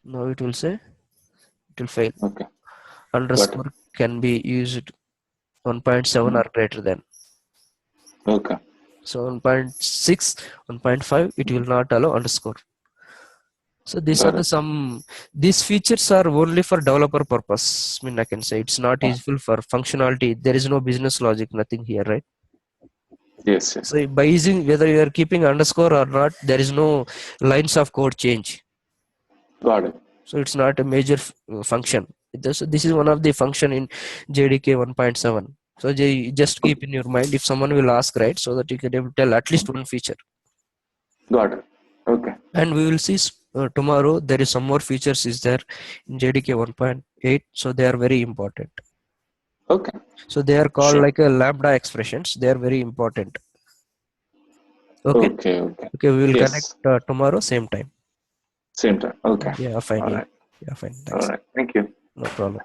[SPEAKER 1] Now it will say, it will fail.
[SPEAKER 2] Okay. Got it.
[SPEAKER 1] Underscore can be used 1.7
[SPEAKER 2] Mm.
[SPEAKER 1] or greater than.
[SPEAKER 2] Okay.
[SPEAKER 1] So 1.6, 1.5, it will
[SPEAKER 2] Mm.
[SPEAKER 1] not allow underscore. So these are
[SPEAKER 2] Got
[SPEAKER 1] the
[SPEAKER 2] it.
[SPEAKER 1] some, these features are only for developer purpose. I mean, I can say it's not
[SPEAKER 2] Yeah.
[SPEAKER 1] useful for functionality. There is no business logic, nothing here, right?
[SPEAKER 2] Yes. Yes.
[SPEAKER 1] So by using, whether you are keeping underscore or not, there is no lines of code change.
[SPEAKER 2] Got it.
[SPEAKER 1] So it's not a major function. This is one of the function in JDK 1.7. So just keep in your mind if someone will ask, right, so that you can able to tell at least one feature.
[SPEAKER 2] Got it. Okay.
[SPEAKER 1] And we will see tomorrow there is some more features is there in JDK 1.8, so they are very important.
[SPEAKER 2] Okay.
[SPEAKER 1] So they are called
[SPEAKER 2] Sure.
[SPEAKER 1] like a lambda expressions. They are very important. Okay.
[SPEAKER 2] Okay. Okay.
[SPEAKER 1] Okay, we will connect
[SPEAKER 2] Yes.
[SPEAKER 1] tomorrow same time.
[SPEAKER 2] Same time. Okay.
[SPEAKER 1] Yeah, fine.
[SPEAKER 2] All
[SPEAKER 1] Yeah,
[SPEAKER 2] right.
[SPEAKER 1] yeah, fine.
[SPEAKER 2] All
[SPEAKER 1] Thanks.
[SPEAKER 2] right. Thank you.
[SPEAKER 1] No problem.